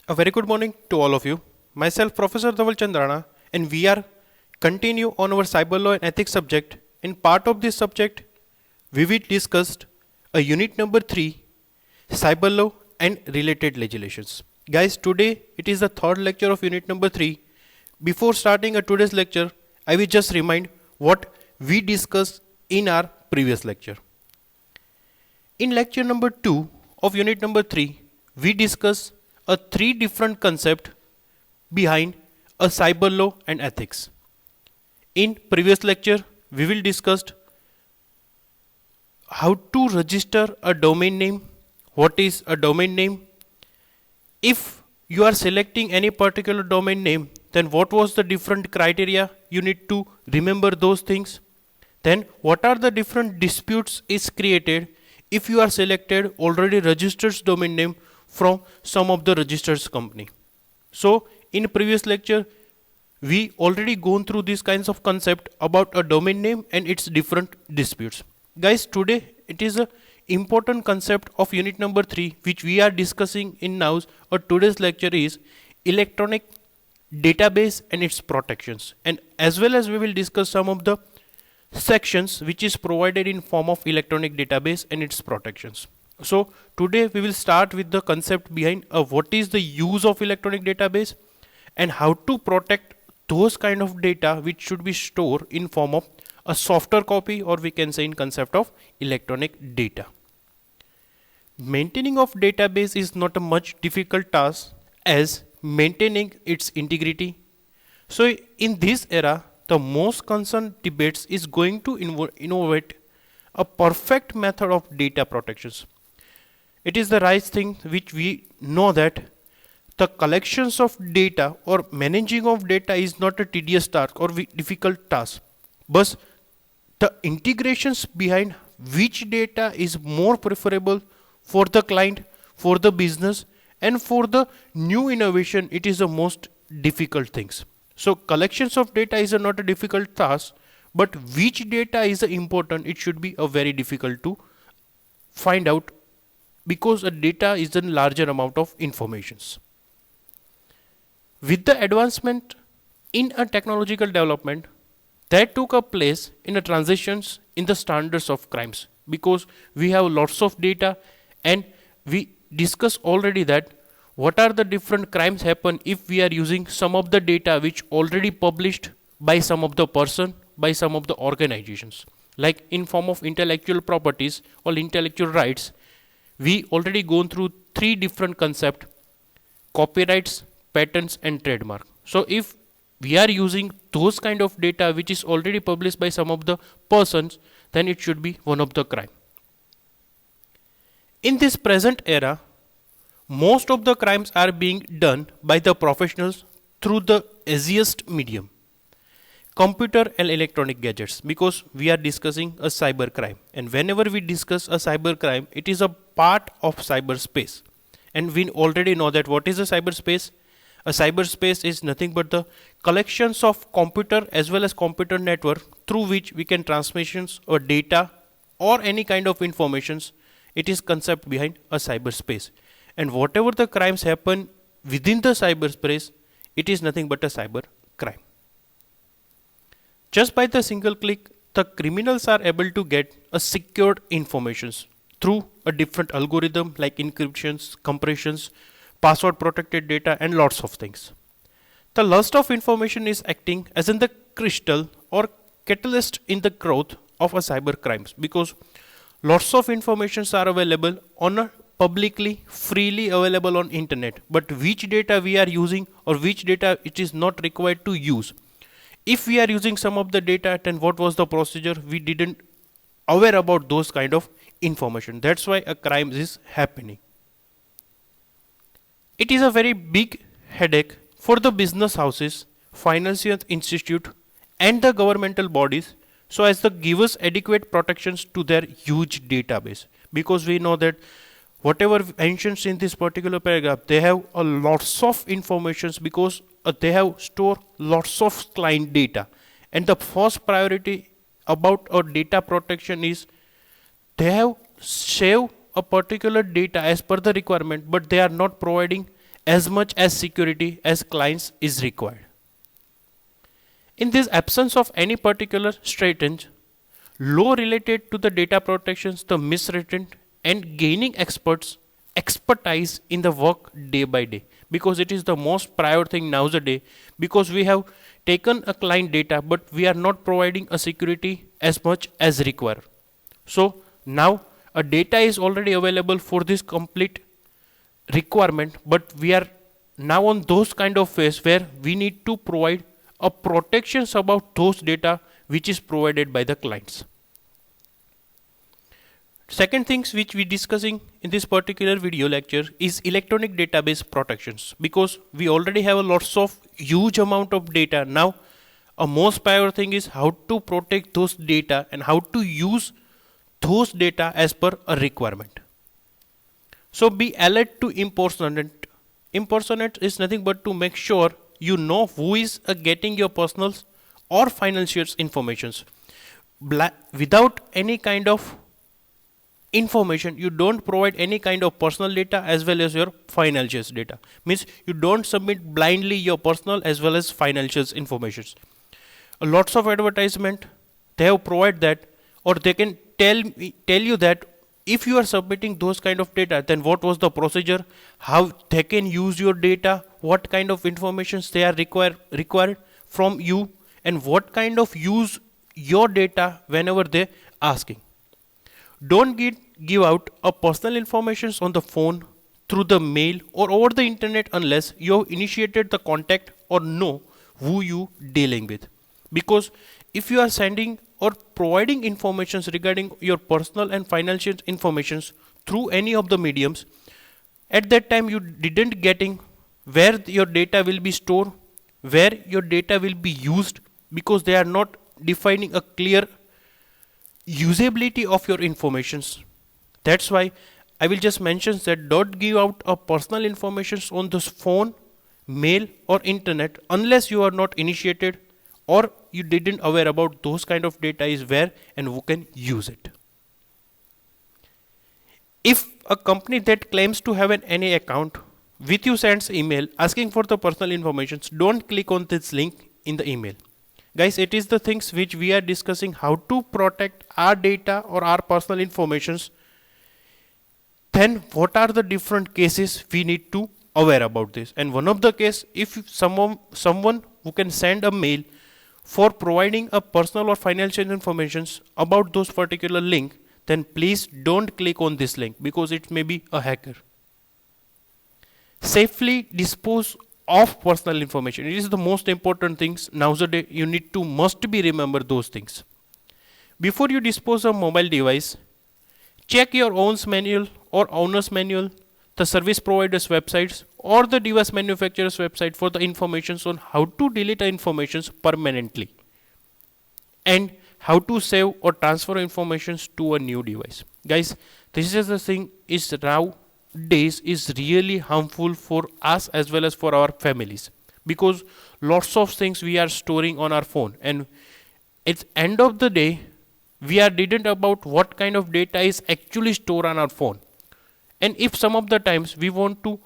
A very good morning to all of you. Myself, Professor Dhaval Chandrana, and we are continue on our cyber law and ethics subject. In part of this subject, we will discussed a unit number 3, cyber law and related legislations. Guys, today it is the third lecture of unit number 3. Before starting a today's lecture, I will just remind what we discussed in our previous lecture. In lecture number 2 of unit number 3, we discuss a three different concept behind a cyber law and ethics. In previous lecture, we will discuss how to register a domain name, what is a domain name, if you are selecting any particular domain name, then what was the different criteria you need to remember those things, then what are the different disputes is created if you are selected already registered domain name from some of the registered company. So in previous lecture we already gone through these kinds of concept about a domain name and its different disputes. Guys, today it is a important concept of unit number 3 which we are discussing in now or today's lecture is electronic database and its protections, and as well as we will discuss some of the sections which is provided in form of electronic database and its protections. So today we will start with the concept behind what is the use of electronic database and how to protect those kind of data which should be stored in form of a software copy, or we can say in concept of electronic data. Maintaining of database is not a much difficult task as maintaining its integrity. So in this era, the most concerned debates is going to innovate a perfect method of data protections. It is the right thing which we know that the collections of data or managing of data is not a tedious task or difficult task, but the integrations behind which data is more preferable for the client, for the business, and for the new innovation, it is the most difficult things. So collections of data is not a difficult task, but which data is important, it should be a very difficult to find out because a data is a larger amount of informations. With the advancement in a technological development, that took a place in the transitions in the standards of crimes, because we have lots of data and we discussed already that what are the different crimes happen if we are using some of the data which already published by some of the person, by some of the organizations, like in form of intellectual properties or intellectual rights. We already gone through three different concepts: copyrights, patents and trademark. So if we are using those kind of data which is already published by some of the persons, then it should be one of the crime. In this present era, most of the crimes are being done by the professionals through the easiest medium, computer and electronic gadgets, because we are discussing a cyber crime, and whenever we discuss a cyber crime, it is a part of cyberspace, and we already know that what is a cyberspace. A cyberspace is nothing but the collections of computer as well as computer network through which we can transmissions or data or any kind of informations. It is concept behind a cyberspace, and whatever the crimes happen within the cyberspace, it is nothing but a cyber crime. Just by the single click, the criminals are able to get a secured informations through a different algorithm like encryptions, compressions, password protected data and lots of things. The lust of information is acting as in the crystal or catalyst in the growth of a cyber crimes, because lots of informations are available on a publicly freely available on internet, but which data we are using or which data it is not required to use. If we are using some of the data, then what was the procedure, we didn't aware about those kind of information. That's why a crime is happening. It is a very big headache for the business houses, financial institute and the governmental bodies so as to give us adequate protections to their huge database, because we know that whatever mentions in this particular paragraph, they have a lots of informations because they have stored lots of client data, and the first priority about our data protection is they have saved a particular data as per the requirement, but they are not providing as much as security as clients is required. In this absence of any particular strategy, law related to the data protections, the miswritten and gaining expertise in the work day by day, because it is the most prior thing nowadays, because we have taken a client data but we are not providing a security as much as required. So now a data is already available for this complete requirement, but we are now on those kind of phase where we need to provide a protections about those data which is provided by the clients. Second things which we discussing in this particular video lecture is electronic database protections, because we already have a lots of huge amount of data. Now a most prior thing is how to protect those data and how to use those data as per a requirement. So be alert to impersonate. Impersonate is nothing but to make sure you know who is getting your personal or financial informations. Without any kind of information, you don't provide any kind of personal data as well as your financial data. Means you don't submit blindly your personal as well as financial informations. Lots of advertisement they have provide that, or they can tell you that if you are submitting those kind of data, then what was the procedure, how they can use your data, what kind of informations they are required from you, and what kind of use your data whenever they asking. Don't give out a personal information on the phone, through the mail or over the internet unless you have initiated the contact or know who you dealing with. Because if you are sending or providing informations regarding your personal and financial informations through any of the mediums, at that time you didn't getting where your data will be stored, where your data will be used, because they are not defining a clear usability of your informations. That's why I will just mention that don't give out a personal information on this phone, mail or internet unless you are not initiated or you didn't aware about those kind of data is where and who can use it. If a company that claims to have an NA account with you sends email asking for the personal information, don't click on this link in the email. Guys, it is the things which we are discussing, how to protect our data or our personal informations. Then what are the different cases we need to aware about this? And one of the case, if someone who can send a mail for providing a personal or financial information about those particular link, then please don't click on this link because it may be a hacker. Safely dispose of personal information. It is the most important things nowadays. You need to must be remember those things. Before you dispose of mobile device, check your owner's manual or owner's manual, the service providers websites or the device manufacturer's website for the information on how to delete the information permanently and how to save or transfer information to a new device. Guys, this is the thing is nowadays is really harmful for us as well as for our families, because lots of things we are storing on our phone, and it's end of the day we are didn't about what kind of data is actually stored on our phone. And if some of the times we want to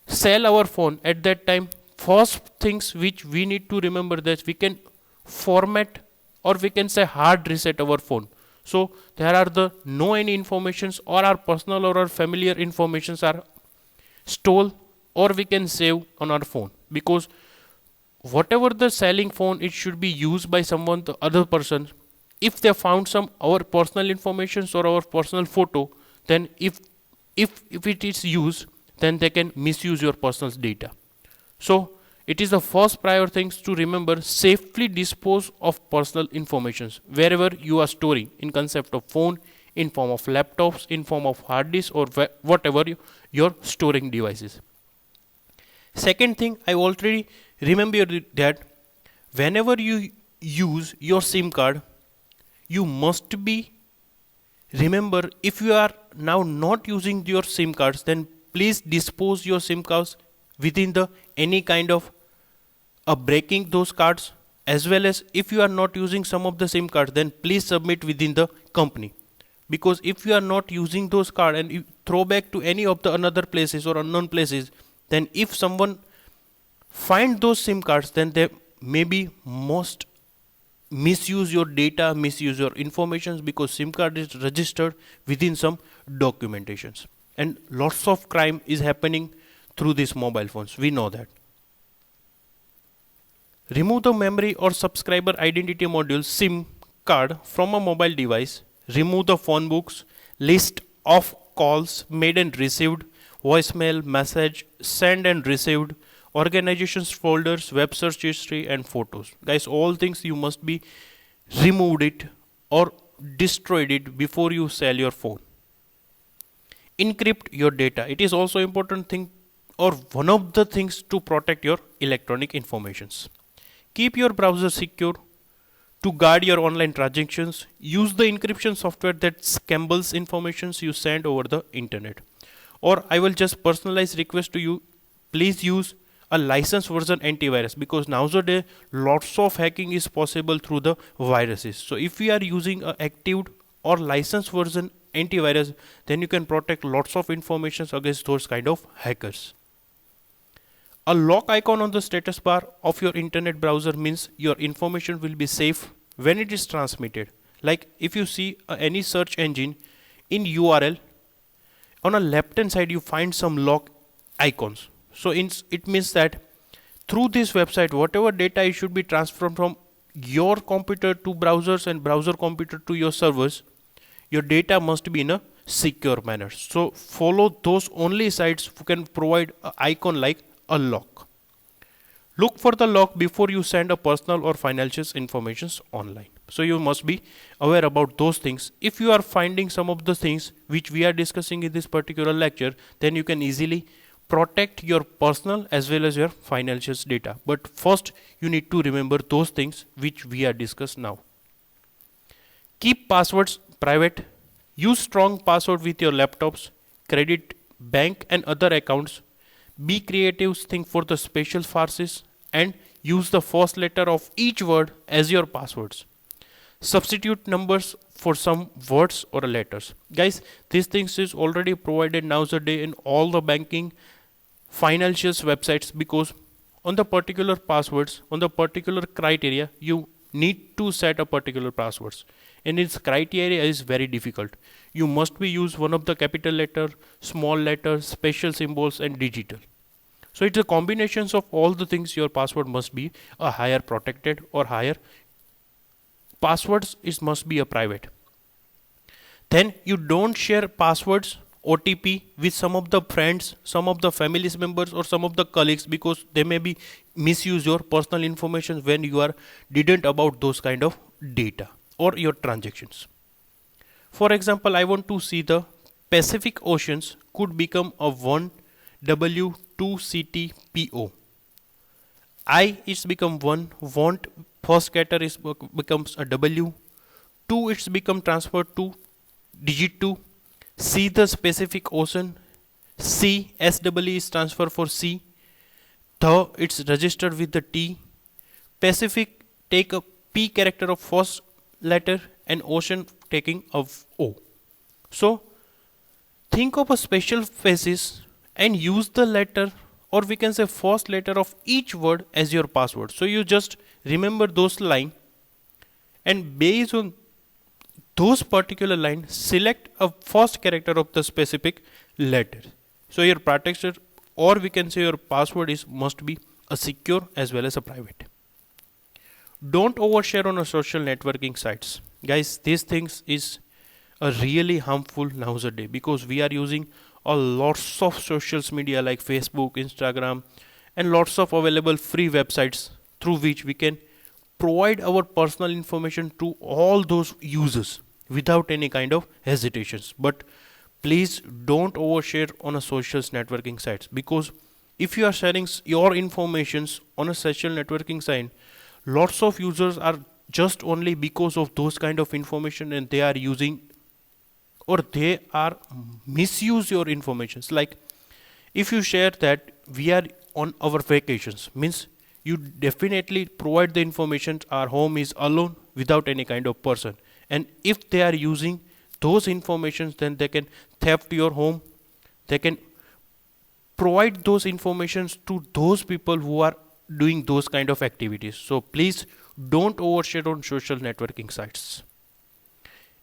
sell our phone, at that time first things which we need to remember that we can format or we can say hard reset our phone. So there are the no any informations or our personal or our familiar informations are stolen or we can save on our phone, because whatever the selling phone, it should be used by someone, the other person. If they found some our personal information or our personal photo, then if it is used, then they can misuse your personal data. So it is the first prior things to remember, safely dispose of personal informations wherever you are storing, in concept of phone, in form of laptops, in form of hard disk or whatever your storing devices. Second thing, I already remember that whenever you use your SIM card, you must be remember, if you are now not using your SIM cards, then please dispose your SIM cards within the any kind of breaking those cards, as well as if you are not using some of the SIM cards, then please submit within the company. Because if you are not using those cards and you throw back to any of the another places or unknown places, then if someone find those SIM cards, then they maybe most misuse your data, misuse your informations, because SIM card is registered within some documentations, and lots of crime is happening through these mobile phones. We know that. Remove the memory or subscriber identity module SIM card from a mobile device. Remove the phone books, list of calls made and received, voicemail, message sent and received, organizations folders, web search history, and photos. Guys, all things you must be removed it or destroyed it before you sell your phone. Encrypt your data. It is also important thing, or one of the things to protect your electronic informations. Keep your browser secure. To guard your online transactions, use the encryption software that scrambles information you send over the internet. Or I will just personalize request to you, please use a licensed version antivirus, because nowadays lots of hacking is possible through the viruses. So if we are using a active or licensed version antivirus, then you can protect lots of information against those kind of hackers. A lock icon on the status bar of your internet browser means your information will be safe when it is transmitted. Like if you see any search engine in URL, on a left hand side you find some lock icons. So it means that through this website, whatever data it should be transferred from your computer to browsers and browser computer to your servers, your data must be in a secure manner. So follow those only sites who can provide an icon like a lock. Look for the lock before you send a personal or financial information online. So you must be aware about those things. If you are finding some of the things which we are discussing in this particular lecture, then you can easily protect your personal as well as your financial data. But first you need to remember those things which we are discussed now. Keep passwords private. Use strong password with your laptops, credit, bank and other accounts. Be creative, think for the special phrases, and use the first letter of each word as your passwords. Substitute numbers for some words or letters. Guys, these things is already provided nowadays in all the banking financial websites, because on the particular passwords, on the particular criteria, you need to set a particular passwords, and its criteria is very difficult. You must be use one of the capital letter, small letters, special symbols and digital. So it's a combinations of all the things. Your password must be a higher protected or higher passwords is must be a private. Then you don't share passwords, OTP with some of the friends, some of the family members or some of the colleagues, because they may be misuse your personal information when you are didn't about those kind of data or your transactions. For example, I want to see the Pacific Oceans could become a 1W2CTPO. I it's become 1, want first getter is becomes a W, 2 it's become transferred to digit 2, C the specific ocean, C SW is transferred for C, the it's registered with the T, Pacific take a P character of first letter and ocean taking of O. So think of a special phrases and use the letter, or we can say first letter of each word as your password. So you just remember those line, and based on those particular line, select a first character of the specific letter. So your protection, or we can say your password is must be a secure as well as a private. Don't overshare on a social networking sites. Guys, these things is a really harmful nowadays, because we are using a lots of social media like Facebook, Instagram, and lots of available free websites through which we can provide our personal information to all those users without any kind of hesitations. But please don't overshare on a social networking sites, because if you are sharing your informations on a social networking site, lots of users are just only because of those kind of information, and they are using or they are misuse your informations. Like if you share that we are on our vacations, means you definitely provide the information our home is alone without any kind of person, and if they are using those informations, then they can theft your home, they can provide those informations to those people who are doing those kind of activities. So please don't overshare on social networking sites.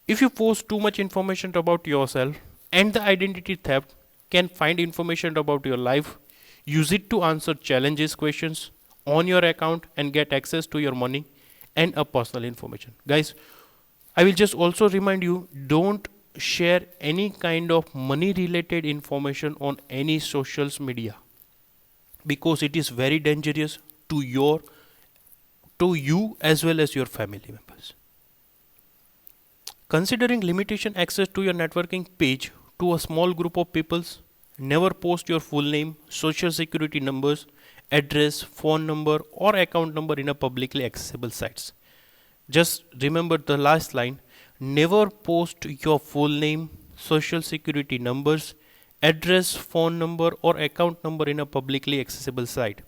If you post too much information about yourself, and the identity theft can find information about your life, use it to answer challenges questions on your account and get access to your money and a personal information. Guys, I will just also remind you, don't share any kind of money related information on any social media, because it is very dangerous to you as well as your family members. Considering limitation access to your networking page to a small group of peoples, never post your full name, social security numbers, address, phone number or account number in a publicly accessible sites. Just remember the last line, never post your full name, social security numbers, address, phone number or account number in a publicly accessible site.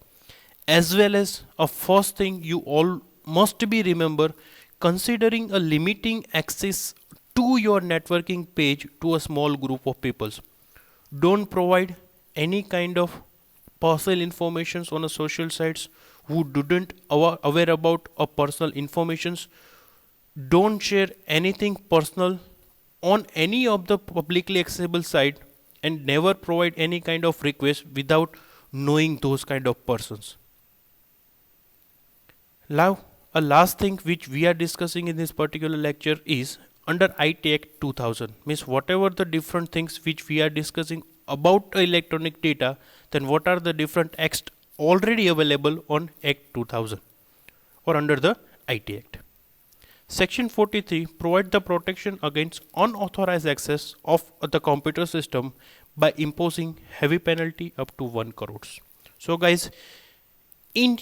As well as a first thing you all must be remember, considering a limiting access to your networking page to a small group of peoples. Don't provide any kind of personal informations on a social sites who didn't aware about a personal informations. Don't share anything personal on any of the publicly accessible site, and never provide any kind of request without knowing those kind of persons. Now, a last thing which we are discussing in this particular lecture is under IT Act 2000. Means whatever the different things which we are discussing about electronic data, then what are the different acts already available on Act 2000 or under the IT Act. Section 43 provides the protection against unauthorized access of the computer system by imposing heavy penalty up to 1 crores. So guys, in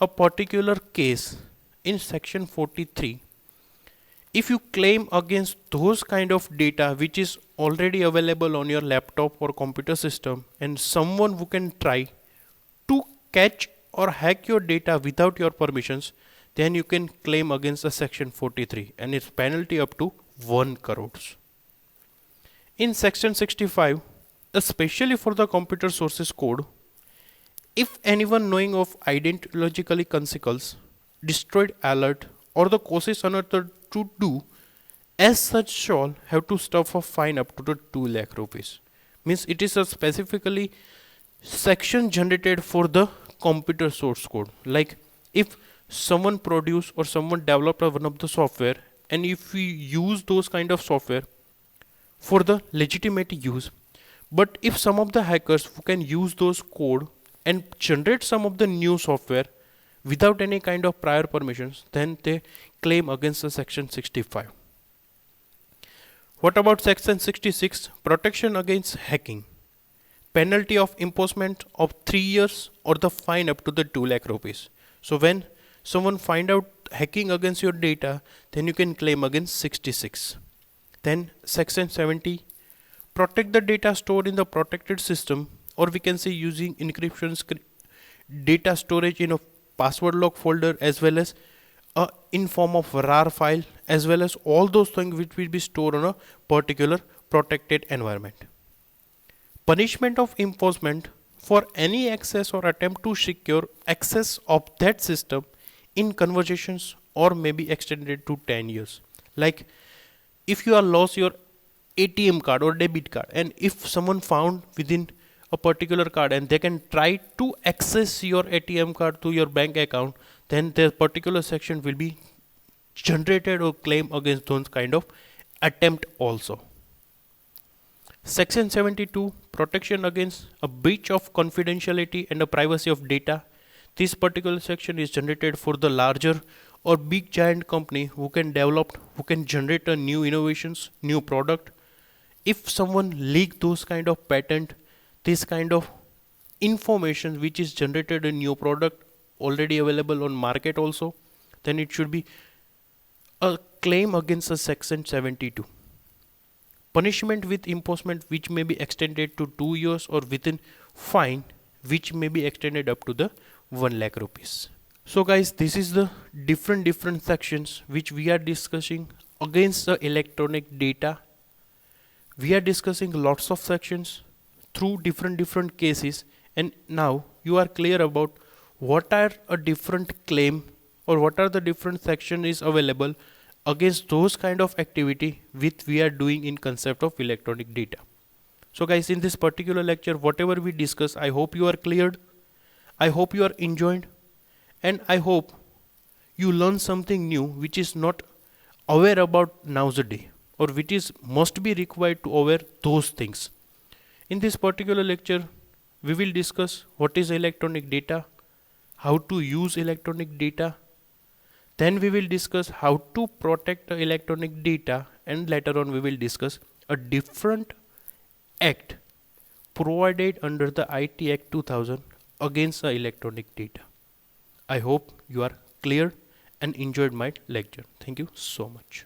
a particular case in section 43, if you claim against those kind of data which is already available on your laptop or computer system, and someone who can try to catch or hack your data without your permissions, then you can claim against the section 43 and its penalty up to 1 crores. In section 65, especially for the computer sources code, if anyone knowing of ideologically consequence, destroyed alert or the causes another to do, as such shall have to stuff a fine up to the 2 lakh rupees. Means it is a specifically section generated for the computer source code. Like if someone produce or someone developed one of the software, and if we use those kind of software for the legitimate use, but if some of the hackers who can use those code and generate some of the new software without any kind of prior permissions, then they claim against the section 65. What about section 66, protection against hacking? Penalty of imposition of 3 years or the fine up to the 2 lakh rupees. So when someone find out hacking against your data, then you can claim against 66. Then section 70, protect the data stored in the protected system, or we can say using encryption data storage in a password lock folder, as well as in form of RAR file, as well as all those things which will be stored on a particular protected environment. Punishment of enforcement for any access or attempt to secure access of that system in conversations, or may be extended to 10 years. Like if you are lost your ATM card or debit card, and if someone found within a particular card and they can try to access your ATM card to your bank account, then their particular section will be generated or claim against those kind of attempt also. Section 72, protection against a breach of confidentiality and the privacy of data. This particular section is generated for the larger or big giant company who can develop, who can generate a new innovations, new product. If someone leak those kind of patent, this kind of information which is generated in new product already available on market also, then it should be a claim against a section 72. Punishment with imposition which may be extended to 2 years, or within fine which may be extended up to the 1 lakh rupees. So guys, this is the different sections which we are discussing against the electronic data. We are discussing lots of sections. through different cases, and now you are clear about what are a different claim or what are the different section is available against those kind of activity which we are doing in concept of electronic data. So guys, in this particular lecture, whatever we discuss, I hope you are cleared, I hope you are enjoyed, and I hope you learn something new which is not aware about nowadays, or which is must be required to aware those things. In this particular lecture, we will discuss what is electronic data, how to use electronic data, then we will discuss how to protect the electronic data, and later on we will discuss a different act provided under the IT Act 2000 against the electronic data. I hope you are clear and enjoyed my lecture. Thank you so much.